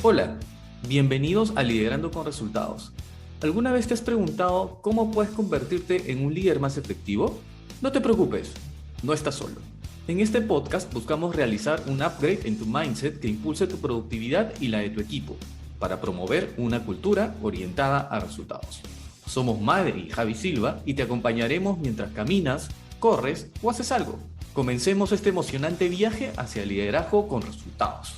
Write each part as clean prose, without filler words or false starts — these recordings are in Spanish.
Hola, bienvenidos a Liderando con Resultados. ¿Alguna vez te has preguntado cómo puedes convertirte en un líder más efectivo? No te preocupes, no estás solo. En este podcast buscamos realizar un upgrade en tu mindset que impulse tu productividad y la de tu equipo, para promover una cultura orientada a resultados. Somos Made y Javi Silva y te acompañaremos mientras caminas, corres o haces algo. Comencemos este emocionante viaje hacia el liderazgo con resultados.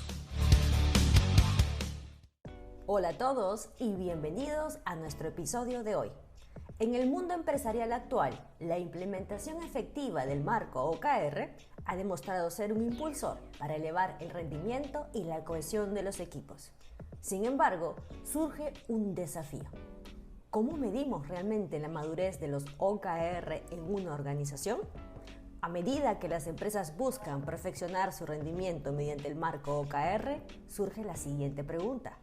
Hola a todos y bienvenidos a nuestro episodio de hoy. En el mundo empresarial actual, la implementación efectiva del marco OKR ha demostrado ser un impulsor para elevar el rendimiento y la cohesión de los equipos. Sin embargo, surge un desafío. ¿Cómo medimos realmente la madurez de los OKR en una organización? A medida que las empresas buscan perfeccionar su rendimiento mediante el marco OKR, surge la siguiente pregunta.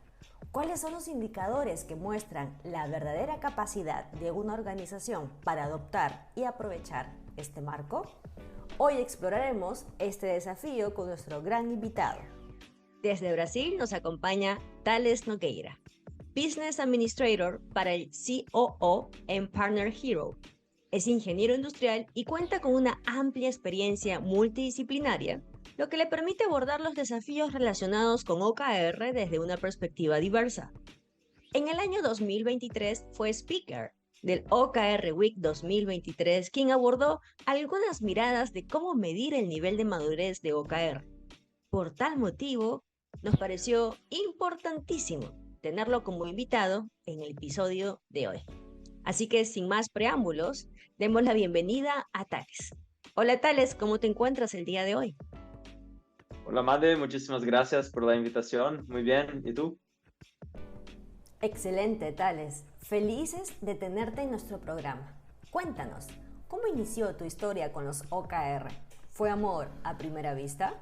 ¿Cuáles son los indicadores que muestran la verdadera capacidad de una organización para adoptar y aprovechar este marco? Hoy exploraremos este desafío con nuestro gran invitado. Desde Brasil nos acompaña Thales Nogueira, Business Administrator para el COO en Partner Hero. Es ingeniero industrial y cuenta con una amplia experiencia multidisciplinaria, lo que le permite abordar los desafíos relacionados con OKR desde una perspectiva diversa. En el año 2023 fue speaker del OKR Week 2023, quien abordó algunas miradas de cómo medir el nivel de madurez de OKR. Por tal motivo, nos pareció importantísimo tenerlo como invitado en el episodio de hoy. Así que sin más preámbulos, demos la bienvenida a Thales. Hola Thales, ¿cómo te encuentras el día de hoy? Hola, Made, muchísimas gracias por la invitación. Muy bien, ¿y tú? Excelente, Thales. Felices de tenerte en nuestro programa. Cuéntanos, ¿cómo inició tu historia con los OKR? ¿Fue amor a primera vista?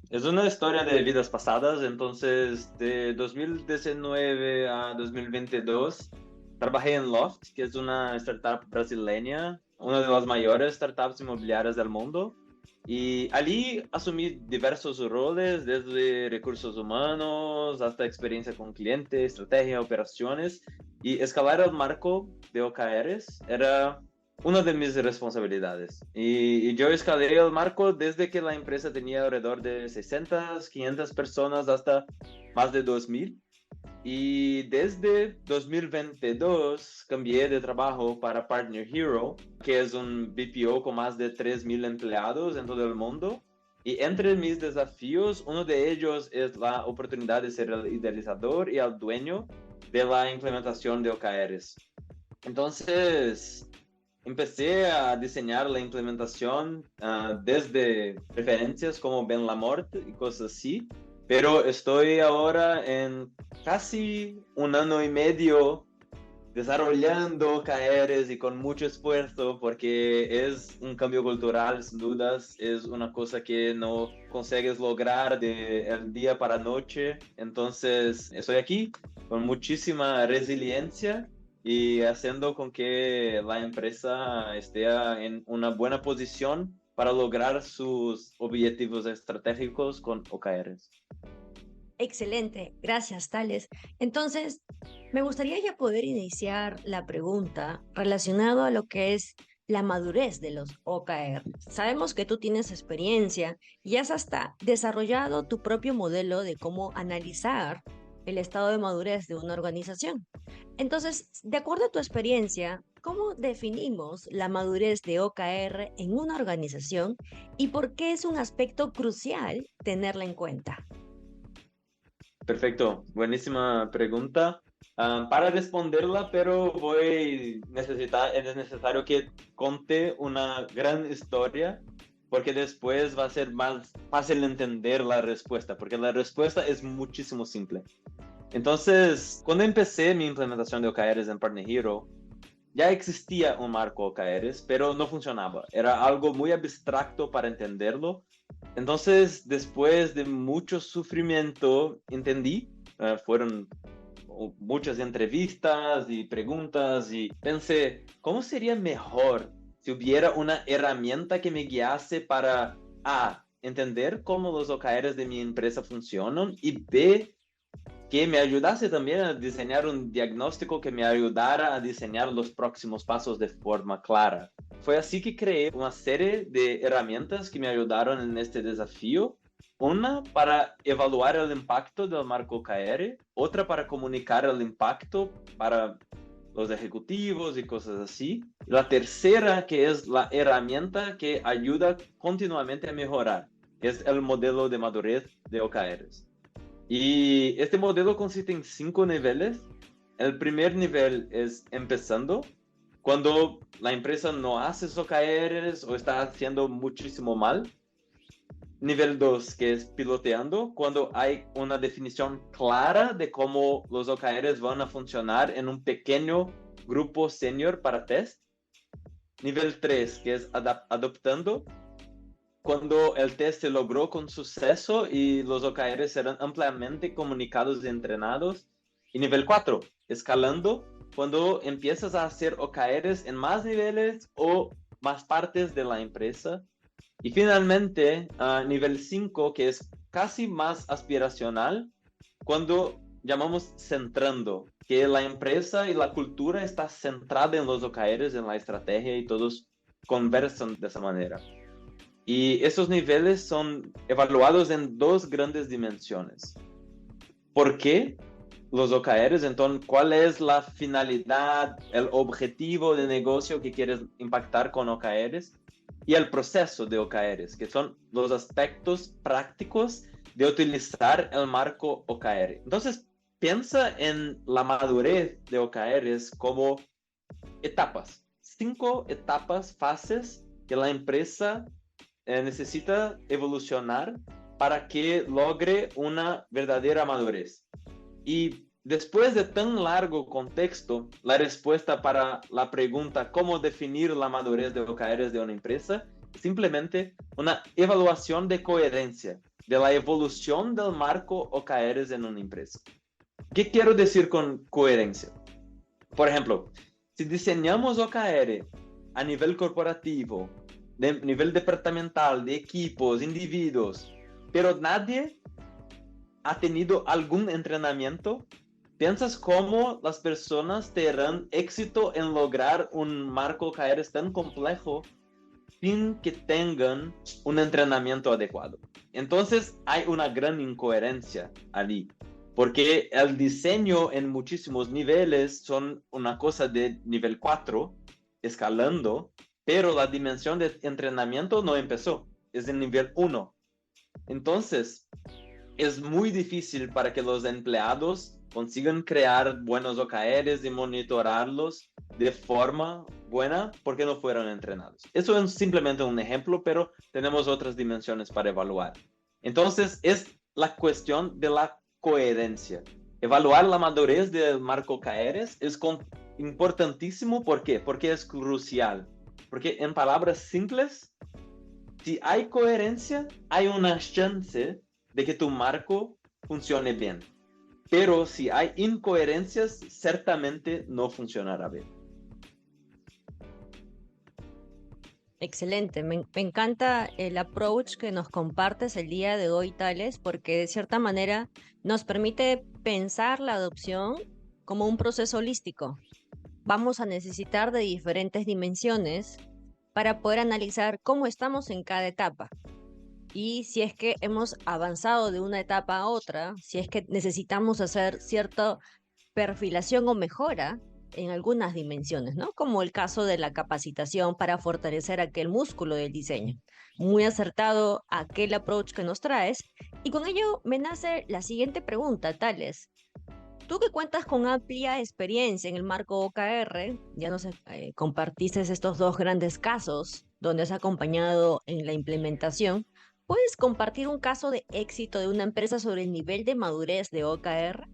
Es una historia de vidas pasadas, entonces de 2019 a 2022 trabajé en Loft, que es una startup brasileña, una de las mayores startups inmobiliarias del mundo. Y allí asumí diversos roles, desde recursos humanos hasta experiencia con clientes, estrategia, operaciones. Y escalar el marco de OKRs era una de mis responsabilidades. Y yo escalé el marco desde que la empresa tenía alrededor de 600, 500 personas hasta más de 2000. Y desde 2022 cambié de trabajo para Partner Hero, que es un BPO con más de 3.000 empleados en todo el mundo. Y entre mis desafíos, uno de ellos es la oportunidad de ser el idealizador y el dueño de la implementación de OKRs. Entonces, empecé a diseñar la implementación desde referencias como Ben Lamort y cosas así, pero estoy ahora en casi un año y medio desarrollando OKRs y con mucho esfuerzo porque es un cambio cultural, sin dudas, es una cosa que no consigues lograr de el día para noche. Entonces, estoy aquí con muchísima resiliencia y haciendo con que la empresa esté en una buena posición para lograr sus objetivos estratégicos con OKRs. Excelente, gracias Thales. Entonces, me gustaría ya poder iniciar la pregunta relacionada a lo que es la madurez de los OKR. Sabemos que tú tienes experiencia y has hasta desarrollado tu propio modelo de cómo analizar el estado de madurez de una organización. Entonces, de acuerdo a tu experiencia, ¿cómo definimos la madurez de OKR en una organización y por qué es un aspecto crucial tenerla en cuenta? Perfecto, buenísima pregunta. Para responderla, pero es necesario que conte una gran historia, porque después va a ser más fácil entender la respuesta, porque la respuesta es muchísimo simple. Entonces, cuando empecé mi implementación de OKRs en Partner Hero, ya existía un marco OKRs, pero no funcionaba. Era algo muy abstracto para entenderlo. Entonces, después de mucho sufrimiento, entendí, fueron muchas entrevistas y preguntas y pensé, ¿cómo sería mejor si hubiera una herramienta que me guiase para entender cómo los OKRs de mi empresa funcionan y B, que me ayudase también a diseñar un diagnóstico que me ayudara a diseñar los próximos pasos de forma clara. Fue así que creé una serie de herramientas que me ayudaron en este desafío. Una para evaluar el impacto del marco OKR, otra para comunicar el impacto para los ejecutivos y cosas así. La tercera, que es la herramienta que ayuda continuamente a mejorar, es el modelo de madurez de OKRs. Y este modelo consiste en 5 niveles. El primer nivel es empezando, cuando la empresa no hace OKRs o está haciendo muchísimo mal. Nivel 2, que es piloteando, cuando hay una definición clara de cómo los OKRs van a funcionar en un pequeño grupo senior para test. Nivel 3, que es adoptando, cuando el test se logró con suceso y los OKRs serán ampliamente comunicados y entrenados. Y nivel 4, escalando, cuando empiezas a hacer OKRs en más niveles o más partes de la empresa. Y finalmente, nivel 5, que es casi más aspiracional, cuando llamamos centrando, que la empresa y la cultura está centrada en los OKRs, en la estrategia y todos conversan de esa manera. Y esos niveles son evaluados en 2 grandes dimensiones. ¿Por qué los OKRs? Entonces, ¿cuál es la finalidad, el objetivo de negocio que quieres impactar con OKRs? Y el proceso de OKRs, que son los aspectos prácticos de utilizar el marco OKR. Entonces, piensa en la madurez de OKRs como etapas, 5 etapas, fases que la empresa necesita evolucionar para que logre una verdadera madurez. Y después de tan largo contexto, la respuesta para la pregunta ¿cómo definir la madurez de OKRs de una empresa? Es simplemente una evaluación de coherencia de la evolución del marco OKRs en una empresa. ¿Qué quiero decir con coherencia? Por ejemplo, si diseñamos OKR a nivel corporativo, de nivel departamental, de equipos, individuos, pero nadie ha tenido algún entrenamiento, ¿piensas cómo las personas tendrán éxito en lograr un marco OKR tan complejo sin que tengan un entrenamiento adecuado? Entonces hay una gran incoherencia allí, porque el diseño en muchísimos niveles son una cosa de nivel 4, escalando, pero la dimensión de entrenamiento no empezó, es de nivel 1. Entonces, es muy difícil para que los empleados consigan crear buenos OKRs y monitorarlos de forma buena porque no fueron entrenados. Eso es simplemente un ejemplo, pero tenemos otras dimensiones para evaluar. Entonces, es la cuestión de la coherencia. Evaluar la madurez del marco OKRs es importantísimo. ¿Por qué? Porque es crucial. Porque en palabras simples, si hay coherencia, hay una chance de que tu marco funcione bien. Pero si hay incoherencias, ciertamente no funcionará bien. Excelente, me encanta el approach que nos compartes el día de hoy, Tales, porque de cierta manera nos permite pensar la adopción como un proceso holístico. Vamos a necesitar de diferentes dimensiones para poder analizar cómo estamos en cada etapa. Y si es que hemos avanzado de una etapa a otra, si es que necesitamos hacer cierta perfilación o mejora en algunas dimensiones, ¿no? Como el caso de la capacitación para fortalecer aquel músculo del diseño. Muy acertado aquel approach que nos traes. Y con ello me nace la siguiente pregunta, Tales. Tú que cuentas con amplia experiencia en el marco OKR, ya nos compartiste estos 2 grandes casos donde has acompañado en la implementación. ¿Puedes compartir un caso de éxito de una empresa sobre el nivel de madurez de OKR?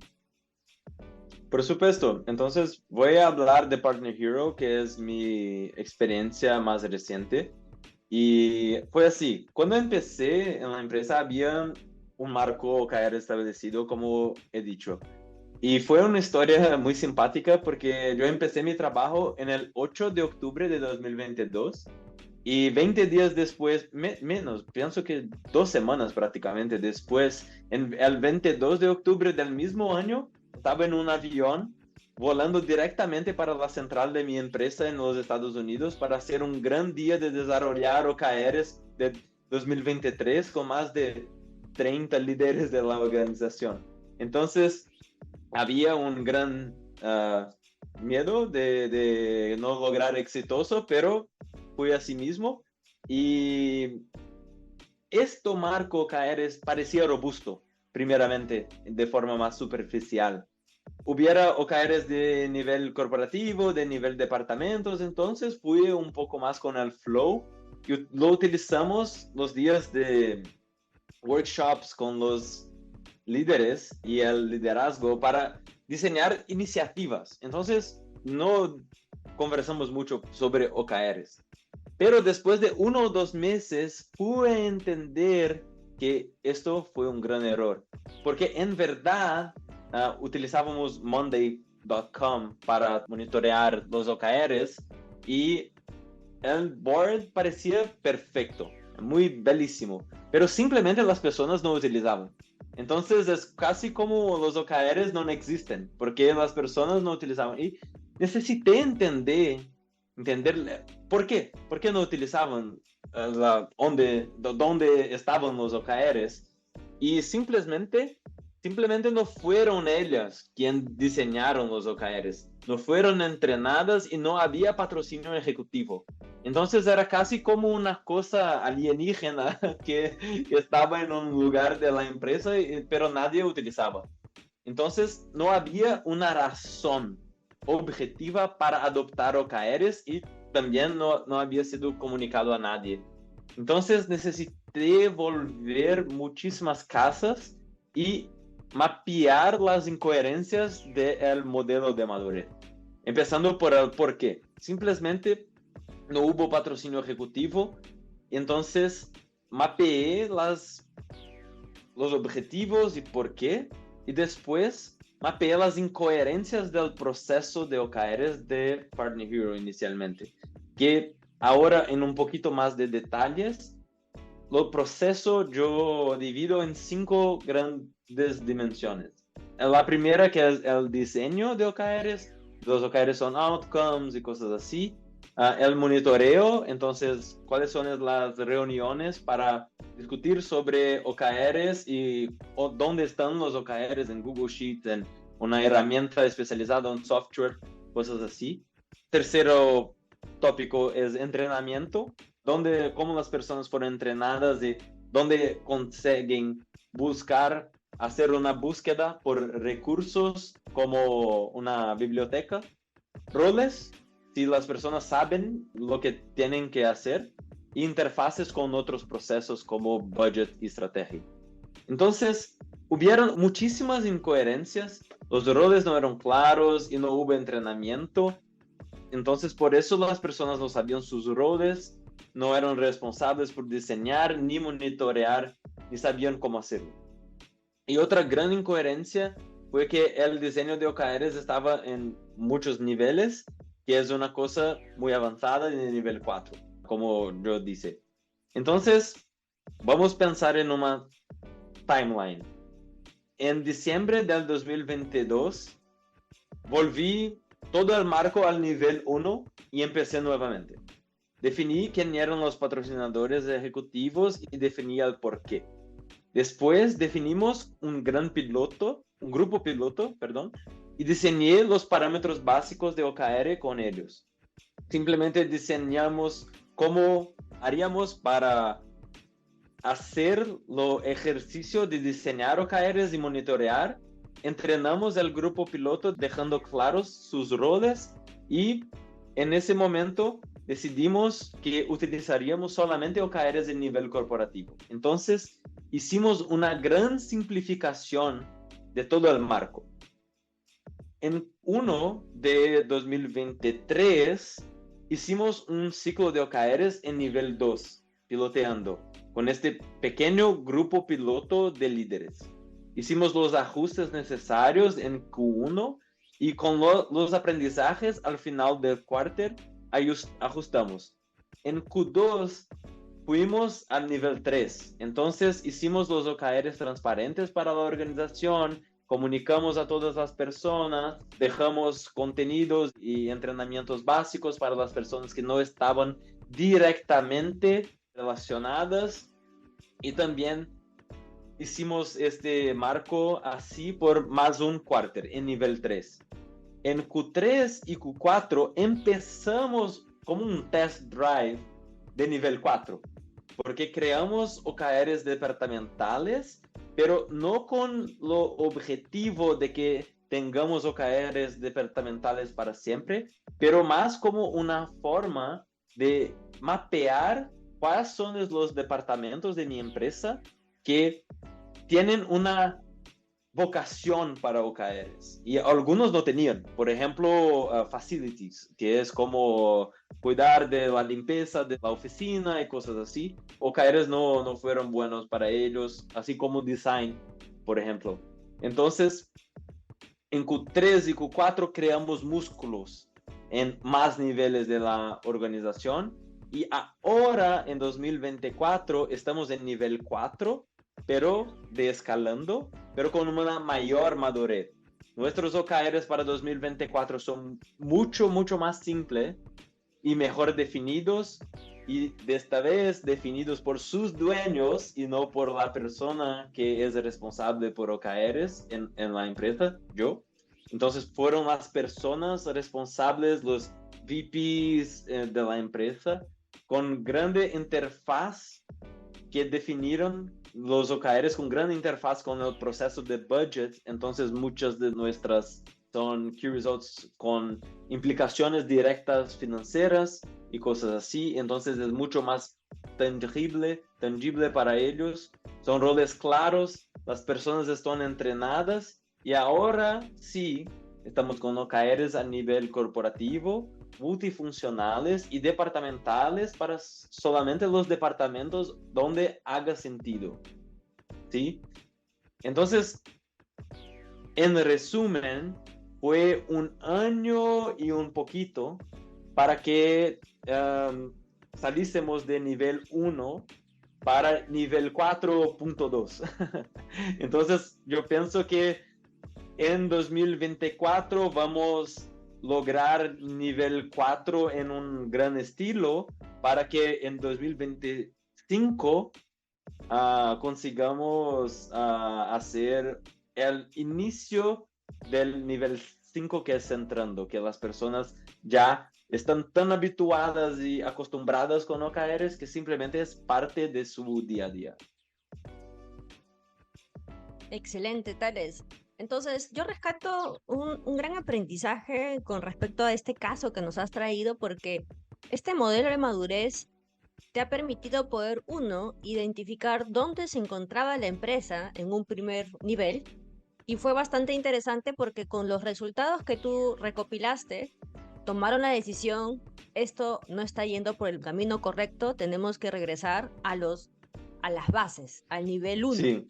Por supuesto. Entonces voy a hablar de Partner Hero, que es mi experiencia más reciente. Y fue así. Cuando empecé en la empresa había un marco OKR establecido, como he dicho. Y fue una historia muy simpática porque yo empecé mi trabajo en el 8 de octubre de 2022 Y 20 días después, menos, pienso que 2 semanas prácticamente después, en el 22 de octubre del mismo año, estaba en un avión volando directamente para la central de mi empresa en los Estados Unidos para hacer un gran día de desarrollar OKRs de 2023 con más de 30 líderes de la organización. Entonces, había un gran miedo de no lograr exitoso, pero fui a sí mismo y esto marco OKRs parecía robusto, primeramente, de forma más superficial. Hubiera OKRs de nivel corporativo, de nivel departamentos, entonces fui un poco más con el flow y lo utilizamos los días de workshops con los líderes y el liderazgo para diseñar iniciativas. Entonces, no conversamos mucho sobre OKRs. Pero después de 1 o 2 meses pude entender que esto fue un gran error. Porque en verdad utilizábamos Monday.com para monitorear los OKRs y el board parecía perfecto, muy bellísimo. Pero simplemente las personas no utilizaban. Entonces es casi como los OKRs no existen, porque las personas no utilizaban. Y necesité entender por qué no utilizaban dónde estaban los OKRs. Y simplemente no fueron ellas quienes diseñaron los OKRs, no fueron entrenadas y no había patrocinio ejecutivo. Entonces era casi como una cosa alienígena que estaba en un lugar de la empresa, pero nadie utilizaba. Entonces no había una razón objetiva para adoptar OKRs y también no había sido comunicado a nadie. Entonces necesité volver muchísimas casas y mapear las incoherencias del modelo de madurez. Empezando por el por qué. Simplemente no hubo patrocinio ejecutivo, entonces mapeé los objetivos y por qué, y después mapeé las incoherencias del proceso de OKRs de Partner Hero inicialmente, que ahora en un poquito más de detalles, el proceso yo divido en 5 grandes dimensiones. La primera, que es el diseño de OKRs. Los OKRs son outcomes y cosas así. El monitoreo, entonces, cuáles son las reuniones para discutir sobre OKRs y dónde están los OKRs en Google Sheets, en una herramienta especializada en software, cosas así. Tercero tópico es entrenamiento, cómo las personas fueron entrenadas y dónde consiguen hacer una búsqueda por recursos como una biblioteca. Roles, si las personas saben lo que tienen que hacer, e interfaces con otros procesos como budget y estrategia. Entonces, hubieron muchísimas incoherencias, los roles no eran claros y no hubo entrenamiento. Entonces, por eso las personas no sabían sus roles, no eran responsables por diseñar, ni monitorear, ni sabían cómo hacerlo. Y otra gran incoherencia fue que el diseño de OKRs estaba en muchos niveles, que es una cosa muy avanzada en el nivel 4, como yo dice. Entonces, vamos a pensar en una timeline. En diciembre del 2022, volví todo el marco al nivel 1 y empecé nuevamente. Definí quién eran los patrocinadores ejecutivos y definí el por qué. Después definimos un grupo piloto, y diseñé los parámetros básicos de OKR con ellos. Simplemente diseñamos cómo haríamos para hacer el ejercicio de diseñar OKRs y monitorear. Entrenamos el grupo piloto dejando claros sus roles y en ese momento decidimos que utilizaríamos solamente OKRs en nivel corporativo. Entonces, hicimos una gran simplificación de todo el marco. En 1 de 2023, hicimos un ciclo de OKRs en nivel 2, piloteando, con este pequeño grupo piloto de líderes. Hicimos los ajustes necesarios en Q1 y con los aprendizajes al final del cuarter ajustamos. En Q2 fuimos al nivel 3. Entonces hicimos los OKRs transparentes para la organización, comunicamos a todas las personas, dejamos contenidos y entrenamientos básicos para las personas que no estaban directamente relacionadas, y también hicimos este marco así por más un quarter en nivel 3. En Q3 y Q4 empezamos como un test drive de nivel 4, porque creamos OKRs departamentales, pero no con lo objetivo de que tengamos OKRs departamentales para siempre, pero más como una forma de mapear cuáles son los departamentos de mi empresa que tienen una vocación para OKRs y algunos no tenían. Por ejemplo, facilities, que es como cuidar de la limpieza de la oficina y cosas así. OKRs no fueron buenos para ellos, así como design, por ejemplo. Entonces, en Q3 y Q4 creamos músculos en más niveles de la organización, y ahora en 2024 estamos en nivel 4, pero de escalando, pero con una mayor madurez. Nuestros OKRs para 2024 son mucho más simples y mejor definidos, y de esta vez definidos por sus dueños y no por la persona que es responsable por OKRs en la empresa, yo. Entonces fueron las personas responsables, los VPs de la empresa, con grande interfaz, que definieron los OKRs con gran interfaz con el proceso de budget. Entonces muchas de nuestras son key results con implicaciones directas financieras y cosas así. Entonces es mucho más tangible para ellos. Son roles claros, las personas están entrenadas, y ahora sí estamos con OKRs a nivel corporativo, multifuncionales y departamentales para solamente los departamentos donde haga sentido, ¿sí? Entonces, en resumen, fue un año y un poquito para que saliésemos de nivel 1 para nivel 4.2. Entonces, yo pienso que en 2024 vamos lograr nivel 4 en un gran estilo, para que en 2025 consigamos hacer el inicio del nivel 5, que es entrando, que las personas ya están tan habituadas y acostumbradas con OKRs que simplemente es parte de su día a día. Excelente, Tales. Entonces, yo rescato un gran aprendizaje con respecto a este caso que nos has traído, porque este modelo de madurez te ha permitido poder, uno, identificar dónde se encontraba la empresa en un primer nivel, y fue bastante interesante porque con los resultados que tú recopilaste, tomaron la decisión: esto no está yendo por el camino correcto, tenemos que regresar a las bases, al nivel 1. Sí.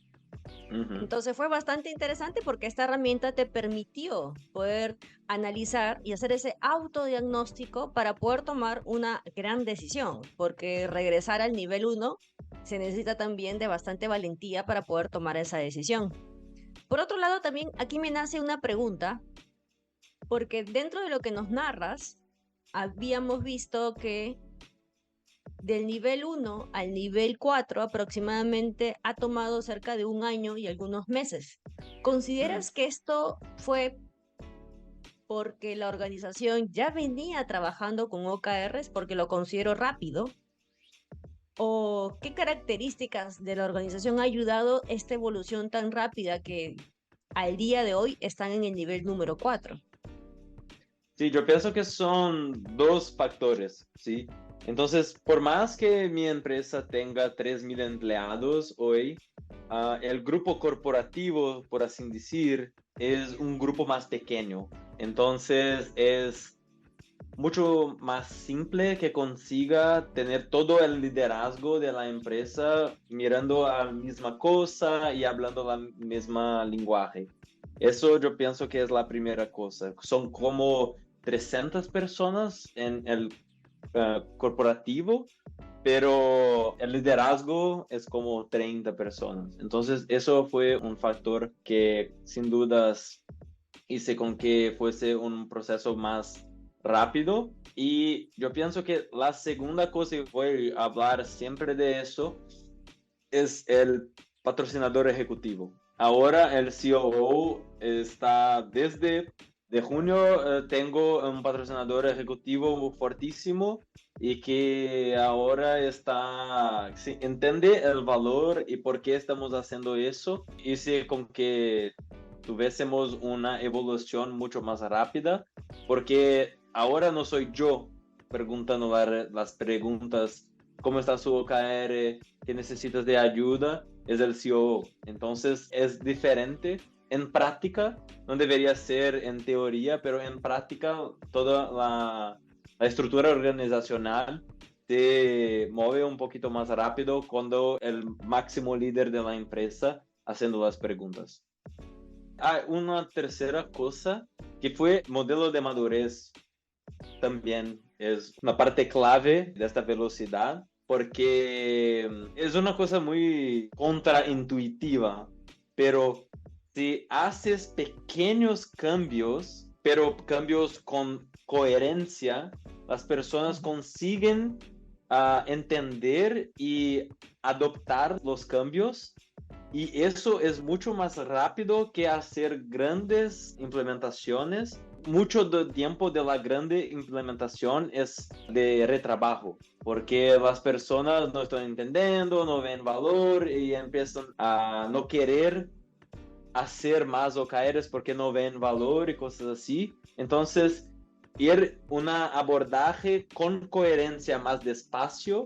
Entonces fue bastante interesante porque esta herramienta te permitió poder analizar y hacer ese autodiagnóstico para poder tomar una gran decisión, porque regresar al nivel 1 se necesita también de bastante valentía para poder tomar esa decisión. Por otro lado, también aquí me nace una pregunta, porque dentro de lo que nos narras, habíamos visto que del nivel 1 al nivel 4 aproximadamente ha tomado cerca de un año y algunos meses. ¿Consideras que esto fue porque la organización ya venía trabajando con OKRs, porque lo considero rápido? ¿O qué características de la organización ha ayudado esta evolución tan rápida que al día de hoy están en el nivel número 4? Sí, yo pienso que son dos factores, ¿sí? Entonces, por más que mi empresa tenga 3,000 empleados hoy, el grupo corporativo, por así decir, es un grupo más pequeño. Entonces, es mucho más simple que consiga tener todo el liderazgo de la empresa mirando a la misma cosa y hablando la misma lenguaje. Eso yo pienso que es la primera cosa. Son como 300 personas en el corporativo, pero el liderazgo es como 30 personas. Entonces, eso fue un factor que sin dudas hice con que fuese un proceso más rápido. Y yo pienso que la segunda cosa, y voy a hablar siempre de eso, es el patrocinador ejecutivo. Ahora el COO está desde de junio, tengo un patrocinador ejecutivo fuertísimo y que ahora está, sí, entiende el valor y por qué estamos haciendo eso. Hice con que tuviésemos una evolución mucho más rápida, porque ahora no soy yo preguntando las preguntas, ¿cómo está su OKR? ¿Qué necesitas de ayuda? Es el COO. Entonces es diferente. En práctica, no debería ser en teoría, pero en práctica toda la estructura organizacional se mueve un poquito más rápido cuando el máximo líder de la empresa haciendo las preguntas. Hay una tercera cosa que fue modelo de madurez. También es una parte clave de esta velocidad porque es una cosa muy contraintuitiva, pero si haces pequeños cambios, pero cambios con coherencia, las personas consiguen entender y adoptar los cambios. Y eso es mucho más rápido que hacer grandes implementaciones. Mucho del tiempo de la grande implementación es de retrabajo, porque las personas no están entendiendo, no ven valor y empiezan a no querer hacer más OKRs porque no ven valor y cosas así. Entonces, ir un abordaje con coherencia más despacio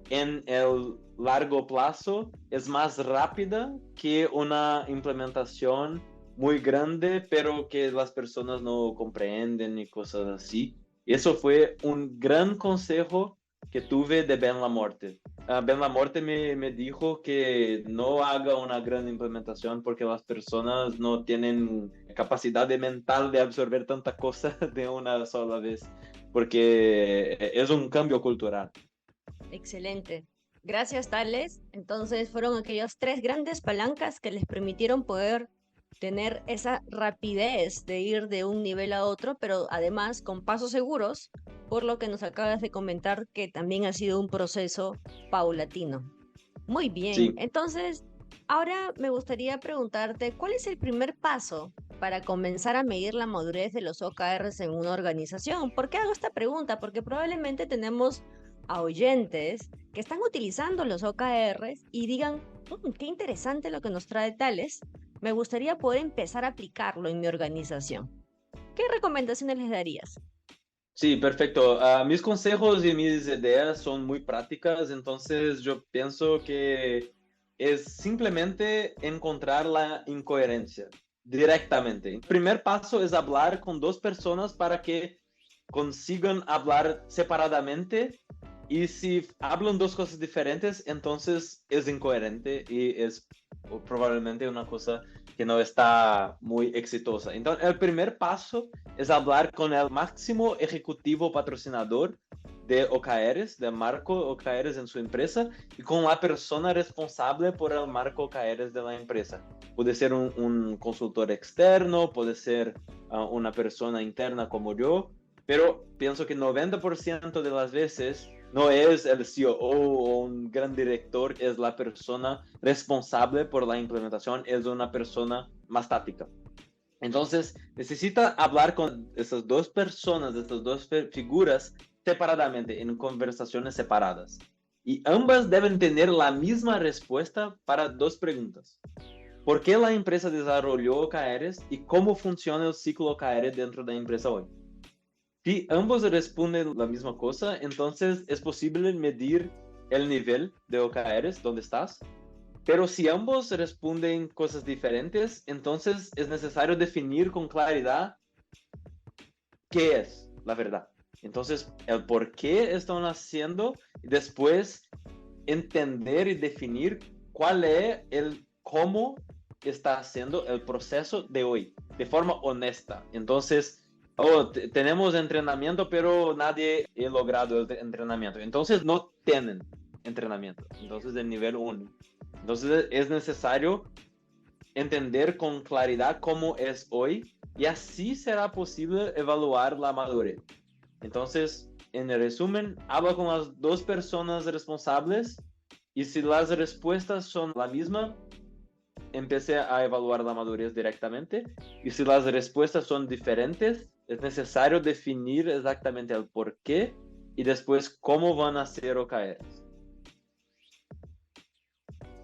en el largo plazo es más rápida que una implementación muy grande, pero que las personas no comprenden y cosas así. Y eso fue un gran consejo que tuve de Ben Lamorte. Ben Lamorte me dijo que no haga una gran implementación porque las personas no tienen capacidad mental de absorber tanta cosa de una sola vez, porque es un cambio cultural. Excelente. Gracias, Tales. Entonces fueron aquellas tres grandes palancas que les permitieron poder tener esa rapidez de ir de un nivel a otro, pero además con pasos seguros, por lo que nos acabas de comentar que también ha sido un proceso paulatino. Muy bien, Sí. entonces ahora me gustaría preguntarte, ¿cuál es el primer paso para comenzar a medir la madurez de los OKRs en una organización? ¿Por qué hago esta pregunta? Porque probablemente tenemos a oyentes que están utilizando los OKRs y digan, qué interesante lo que nos trae Tales, me gustaría poder empezar a aplicarlo en mi organización. ¿Qué recomendaciones les darías? Sí, perfecto. Mis consejos y mis ideas son muy prácticas, entonces yo pienso que es simplemente encontrar la incoherencia directamente. El primer paso es hablar con dos personas para que consigan hablar separadamente, y si hablan dos cosas diferentes, entonces es incoherente y es probablemente una cosa que no está muy exitosa. Entonces, el primer paso es hablar con el máximo ejecutivo patrocinador de OKRs, de marco OKRs en su empresa, y con la persona responsable por el marco OKRs de la empresa. Puede ser un consultor externo, puede ser una persona interna como yo, pero pienso que 90% de las veces no es el COO o un gran director, es la persona responsable por la implementación, es una persona más táctica. Entonces, necesita hablar con esas dos personas, estas dos figuras separadamente, en conversaciones separadas. Y ambas deben tener la misma respuesta para dos preguntas. ¿Por qué la empresa desarrolló OKRs y cómo funciona el ciclo OKR dentro de la empresa hoy? Si ambos responden la misma cosa, entonces es posible medir el nivel de OKRs, donde estás. Pero si ambos responden cosas diferentes, entonces es necesario definir con claridad qué es la verdad. Entonces, el por qué están haciendo, y después entender y definir cuál es el cómo está haciendo el proceso de hoy, de forma honesta. Entonces, Oh, tenemos entrenamiento, pero nadie ha logrado el entrenamiento. Entonces no tienen entrenamiento. Entonces el nivel 1. Entonces es necesario entender con claridad cómo es hoy y así será posible evaluar la madurez. Entonces, en el resumen, habla con las dos personas responsables y si las respuestas son la misma, empecé a evaluar la madurez directamente. Y si las respuestas son diferentes, es necesario definir exactamente el por qué y después cómo van a ser OKRs.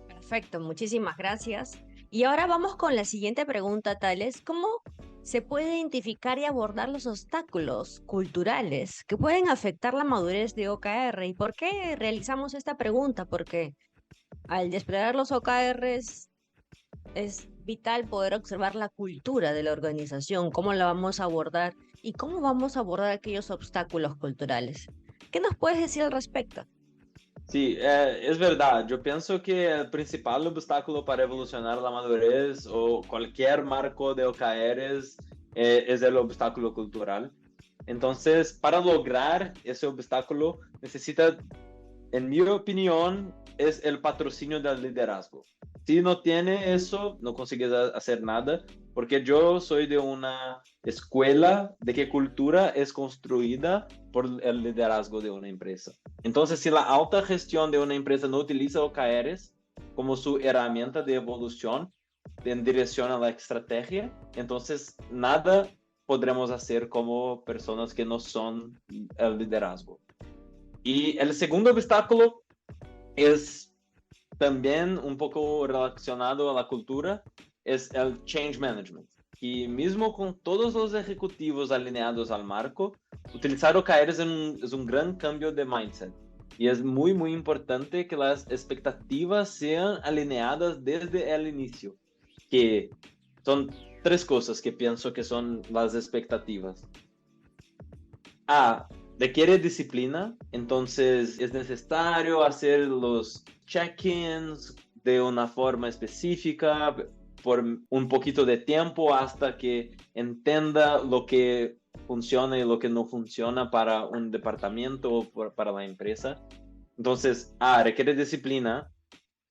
Perfecto, muchísimas gracias. Y ahora vamos con la siguiente pregunta, Tales. ¿Cómo se puede identificar y abordar los obstáculos culturales que pueden afectar la madurez de OKR? ¿Y por qué realizamos esta pregunta? Porque al desplegar los OKRs es vital poder observar la cultura de la organización, cómo la vamos a abordar y cómo vamos a abordar aquellos obstáculos culturales. ¿Qué nos puedes decir al respecto? Sí, es verdad. Yo pienso que el principal obstáculo para evolucionar la madurez o cualquier marco de OKRs es el obstáculo cultural. Entonces, para lograr ese obstáculo, necesita, en mi opinión, es el patrocinio del liderazgo. Si no tiene eso, no consigues hacer nada, porque yo soy de una escuela de que cultura es construida por el liderazgo de una empresa. Entonces, si la alta gestión de una empresa no utiliza OKRs como su herramienta de evolución en dirección a la estrategia, entonces nada podremos hacer como personas que no son el liderazgo. Y el segundo obstáculo es también un poco relacionado a la cultura, es el change management. Y mismo con todos los ejecutivos alineados al marco, utilizar OKRs es un gran cambio de mindset. Y es muy, muy importante que las expectativas sean alineadas desde el inicio. Que son tres cosas que pienso que son las expectativas. A, requiere disciplina, entonces es necesario hacer los check-ins de una forma específica por un poquito de tiempo hasta que entienda lo que funciona y lo que no funciona para un departamento o para la empresa. Entonces, A, requiere disciplina.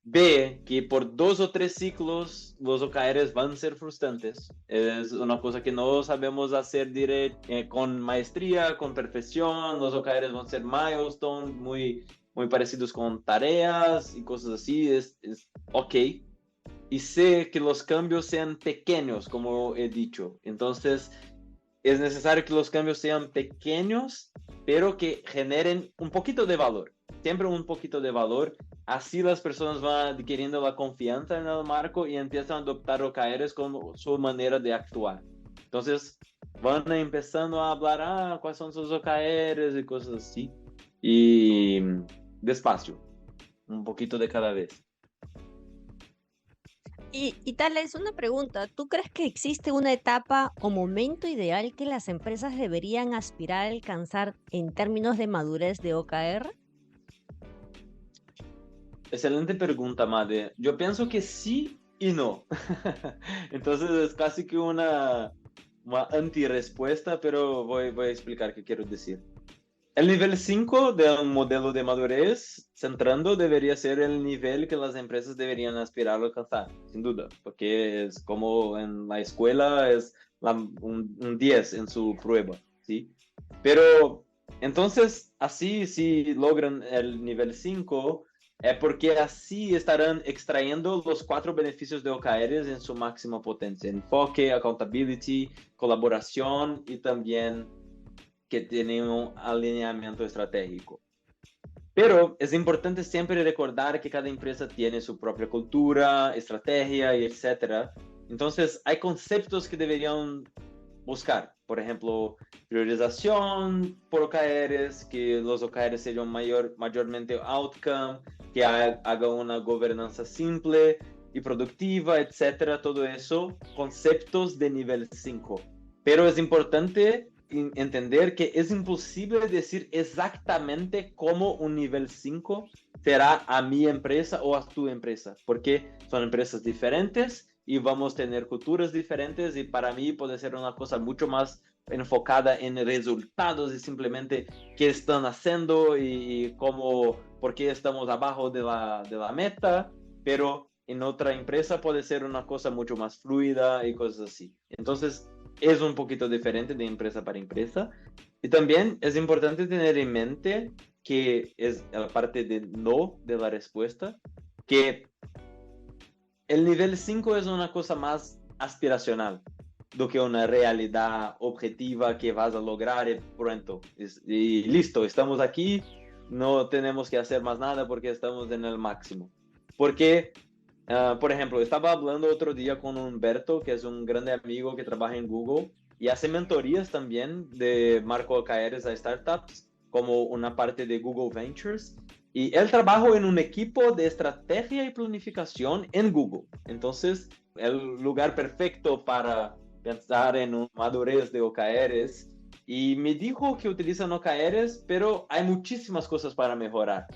B, que por 2 o 3 ciclos los OKRs van a ser frustrantes. Es una cosa que no sabemos hacer con maestría, con perfección. Los OKRs van a ser milestones muy, muy parecidos con tareas y cosas así. Es ok. Y sé que los cambios sean pequeños, como he dicho. Entonces, es necesario que los cambios sean pequeños, pero que generen un poquito de valor. Siempre un poquito de valor. Así las personas van adquiriendo la confianza en el marco y empiezan a adoptar OKRs como su manera de actuar. Entonces, van empezando a hablar, cuáles son sus OKRs y cosas así. Y despacio, un poquito de cada vez. Y tal es una pregunta, ¿tú crees que existe una etapa o momento ideal que las empresas deberían aspirar a alcanzar en términos de madurez de OKR? Excelente pregunta, Made. Yo pienso que sí y no. Entonces es casi que una anti-respuesta, pero voy a explicar qué quiero decir. El nivel 5 del modelo de madurez, centrando, debería ser el nivel que las empresas deberían aspirar a alcanzar, sin duda, porque es como en la escuela es un 10 en su prueba, ¿sí? Pero entonces, así si logran el nivel 5, porque así estarán extrayendo los 4 beneficios de OKRs en su máxima potencia: enfoque, accountability, colaboración y también que tienen un alineamiento estratégico. Pero es importante siempre recordar que cada empresa tiene su propia cultura, estrategia y etcétera. Entonces, hay conceptos que deberían buscar. Por ejemplo, priorización por OKRs, que los OKRs sean mayormente outcome, que haga una gobernanza simple y productiva, etcétera. Todo eso, conceptos de nivel 5. Pero es importante entender que es imposible decir exactamente cómo un nivel 5 será a mi empresa o a tu empresa, porque son empresas diferentes y vamos a tener culturas diferentes y para mí puede ser una cosa mucho más enfocada en resultados y simplemente qué están haciendo y cómo, por qué estamos abajo de la meta, pero en otra empresa puede ser una cosa mucho más fluida y cosas así. Entonces, es un poquito diferente de empresa para empresa. Y también es importante tener en mente que es la parte de no de la respuesta, que el nivel 5 es una cosa más aspiracional do que una realidad objetiva que vas a lograr pronto. Y listo, estamos aquí, no tenemos que hacer más nada porque estamos en el máximo. Porque, por ejemplo, estaba hablando otro día con Humberto, que es un grande amigo que trabaja en Google y hace mentorías también de marco OKRs a startups como una parte de Google Ventures. Y él trabaja en un equipo de estrategia y planificación en Google. Entonces, el lugar perfecto para pensar en una madurez de OKRs. Y me dijo que utilizan OKRs, pero hay muchísimas cosas para mejorar.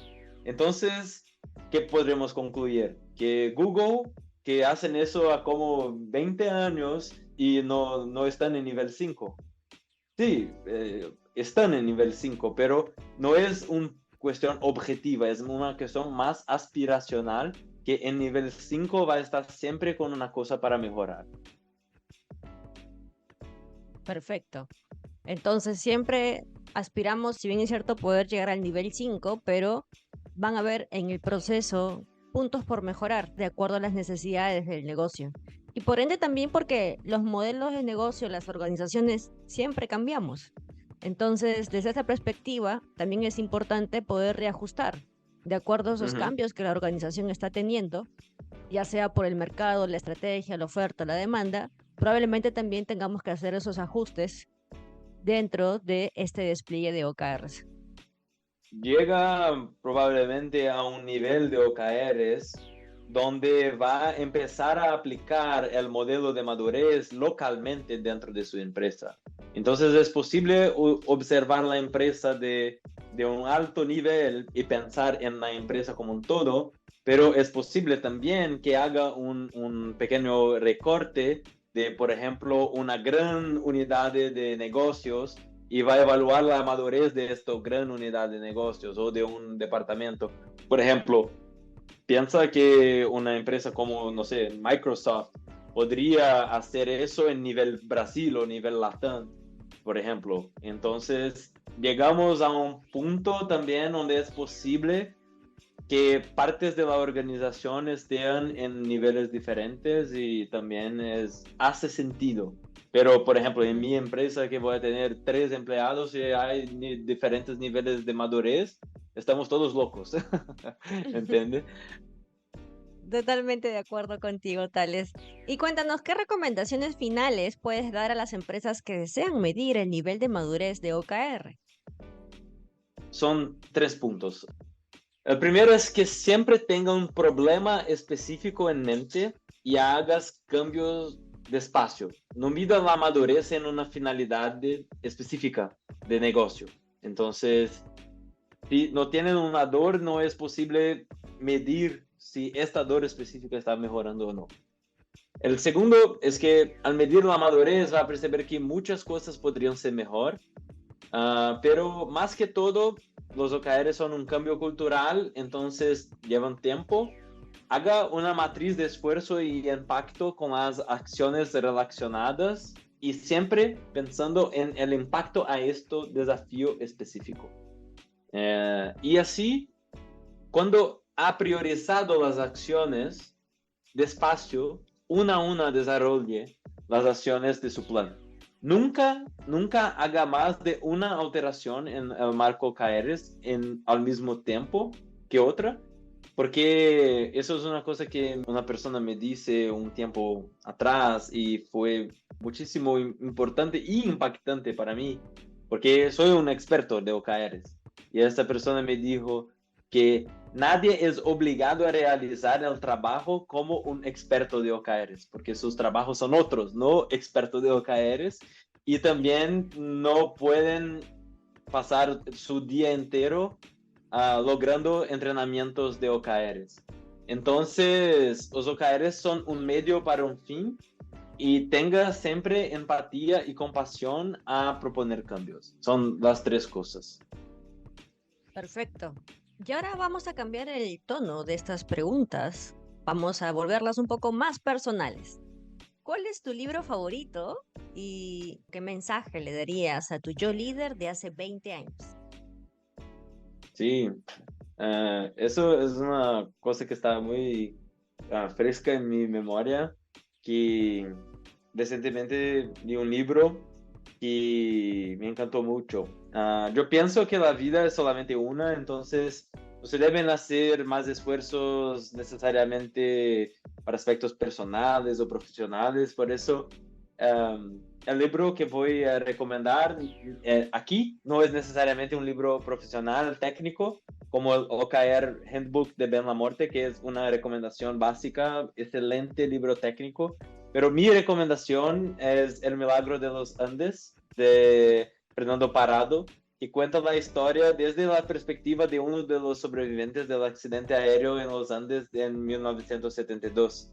Entonces, ¿qué podremos concluir? Que Google, que hacen eso a como 20 años y no están en nivel 5. Sí, están en nivel 5, pero no es una cuestión objetiva, es una cuestión más aspiracional que en nivel 5 va a estar siempre con una cosa para mejorar. Perfecto. Entonces siempre aspiramos, si bien es cierto, poder llegar al nivel 5, pero van a haber en el proceso puntos por mejorar de acuerdo a las necesidades del negocio. Y por ende también porque los modelos de negocio, las organizaciones, siempre cambiamos. Entonces, desde esa perspectiva, también es importante poder reajustar de acuerdo a esos cambios que la organización está teniendo, ya sea por el mercado, la estrategia, la oferta, la demanda. Probablemente también tengamos que hacer esos ajustes dentro de este despliegue de OKRs. Llega probablemente a un nivel de OKRs donde va a empezar a aplicar el modelo de madurez localmente dentro de su empresa. Entonces es posible observar la empresa de un alto nivel y pensar en la empresa como un todo, pero es posible también que haga un pequeño recorte de, por ejemplo, una gran unidad de negocios y va a evaluar la madurez de esta gran unidad de negocios o de un departamento. Por ejemplo, piensa que una empresa como, no sé, Microsoft podría hacer eso en nivel Brasil o nivel Latam, por ejemplo. Entonces, llegamos a un punto también donde es posible que partes de la organización estén en niveles diferentes y también hace sentido. Pero, por ejemplo, en mi empresa que voy a tener 3 empleados y hay diferentes niveles de madurez, estamos todos locos, ¿entiendes? Totalmente de acuerdo contigo, Tales. Y cuéntanos, ¿qué recomendaciones finales puedes dar a las empresas que desean medir el nivel de madurez de OKR? Son 3 puntos. El primero es que siempre tenga un problema específico en mente y hagas cambios despacio. No mida la madurez en una finalidad específica de negocio. Entonces, si no tienen una dor, no es posible medir si esta dor específica está mejorando o no. El segundo es que al medir la madurez va a perceber que muchas cosas podrían ser mejor, pero más que todo, los OKRs son un cambio cultural, entonces llevan tiempo. Haga una matriz de esfuerzo y impacto con las acciones relacionadas y siempre pensando en el impacto a este desafío específico. Y así, cuando ha priorizado las acciones, despacio, una a una desarrolle las acciones de su plan. Nunca haga más de una alteración en el marco OKRs al mismo tiempo que otra, porque eso es una cosa que una persona me dice un tiempo atrás y fue muchísimo importante y impactante para mí, porque soy un experto de OKRs. Y esta persona me dijo que nadie es obligado a realizar el trabajo como un experto de OKRs, porque sus trabajos son otros, no expertos de OKRs, y también no pueden pasar su día entero logrando entrenamientos de OKRs. Entonces, los OKRs son un medio para un fin y tenga siempre empatía y compasión a proponer cambios. Son las tres cosas. Perfecto. Y ahora vamos a cambiar el tono de estas preguntas. Vamos a volverlas un poco más personales. ¿Cuál es tu libro favorito y qué mensaje le darías a tu yo líder de hace 20 años? Sí, eso es una cosa que está muy fresca en mi memoria, que recientemente vi un libro que me encantó mucho. Yo pienso que la vida es solamente una, entonces no se deben hacer más esfuerzos necesariamente para aspectos personales o profesionales. Por eso, el libro que voy a recomendar aquí no es necesariamente un libro profesional, técnico, como el OKR Handbook de Ben Lamorte, que es una recomendación básica, excelente libro técnico. Pero mi recomendación es El Milagro de los Andes, de Fernando Parado, que cuenta la historia desde la perspectiva de uno de los sobrevivientes del accidente aéreo en los Andes en 1972.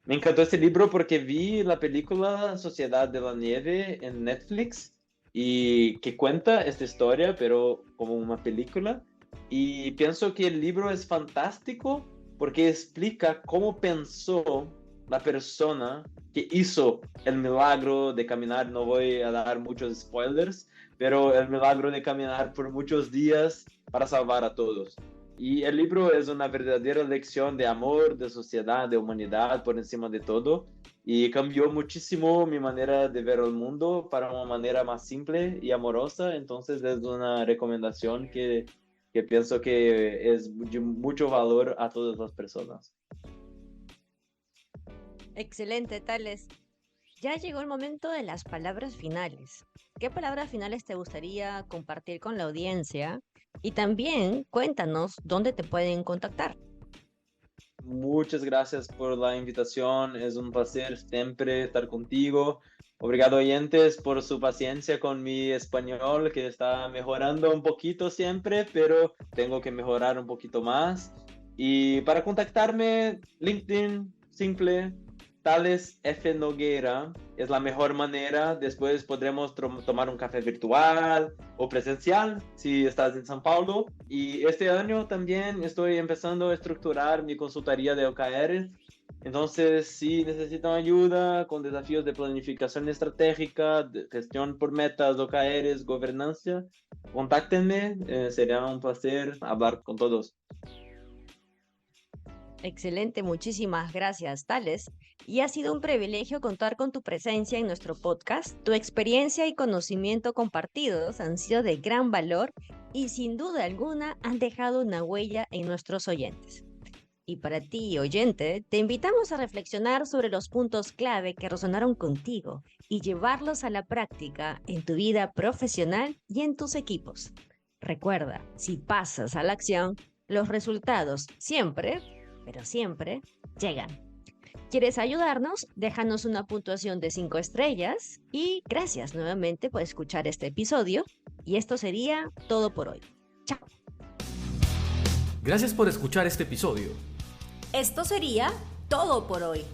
Me encantó este libro porque vi la película Sociedad de la Nieve en Netflix y que cuenta esta historia, pero como una película. Y pienso que el libro es fantástico porque explica cómo pensó la persona que hizo el milagro de caminar. No voy a dar muchos spoilers, pero el milagro de caminar por muchos días para salvar a todos. Y el libro es una verdadera lección de amor, de sociedad, de humanidad por encima de todo. Y cambió muchísimo mi manera de ver el mundo para una manera más simple y amorosa. Entonces es una recomendación que pienso que es de mucho valor a todas las personas. Excelente, Tales. Ya llegó el momento de las palabras finales. ¿Qué palabras finales te gustaría compartir con la audiencia? Y también cuéntanos dónde te pueden contactar. Muchas gracias por la invitación. Es un placer siempre estar contigo. Obrigado, oyentes, por su paciencia con mi español, que está mejorando un poquito siempre, pero tengo que mejorar un poquito más. Y para contactarme, LinkedIn, simple, Tales F. Nogueira, es la mejor manera. Después podremos tomar un café virtual o presencial si estás en São Paulo. Y este año también estoy empezando a estructurar mi consultoría de OKR. Entonces, si necesitan ayuda con desafíos de planificación estratégica, de gestión por metas, OKRs, gobernanza, contáctenme. Sería un placer hablar con todos. Excelente, muchísimas gracias, Tales. Y ha sido un privilegio contar con tu presencia en nuestro podcast. Tu experiencia y conocimiento compartidos han sido de gran valor y sin duda alguna han dejado una huella en nuestros oyentes. Y para ti, oyente, te invitamos a reflexionar sobre los puntos clave que resonaron contigo y llevarlos a la práctica en tu vida profesional y en tus equipos. Recuerda, si pasas a la acción, los resultados siempre, pero siempre, llegan. ¿Quieres ayudarnos? Déjanos una puntuación de 5 estrellas y gracias nuevamente por escuchar este episodio. Y esto sería todo por hoy. Chao. Gracias por escuchar este episodio. Esto sería todo por hoy.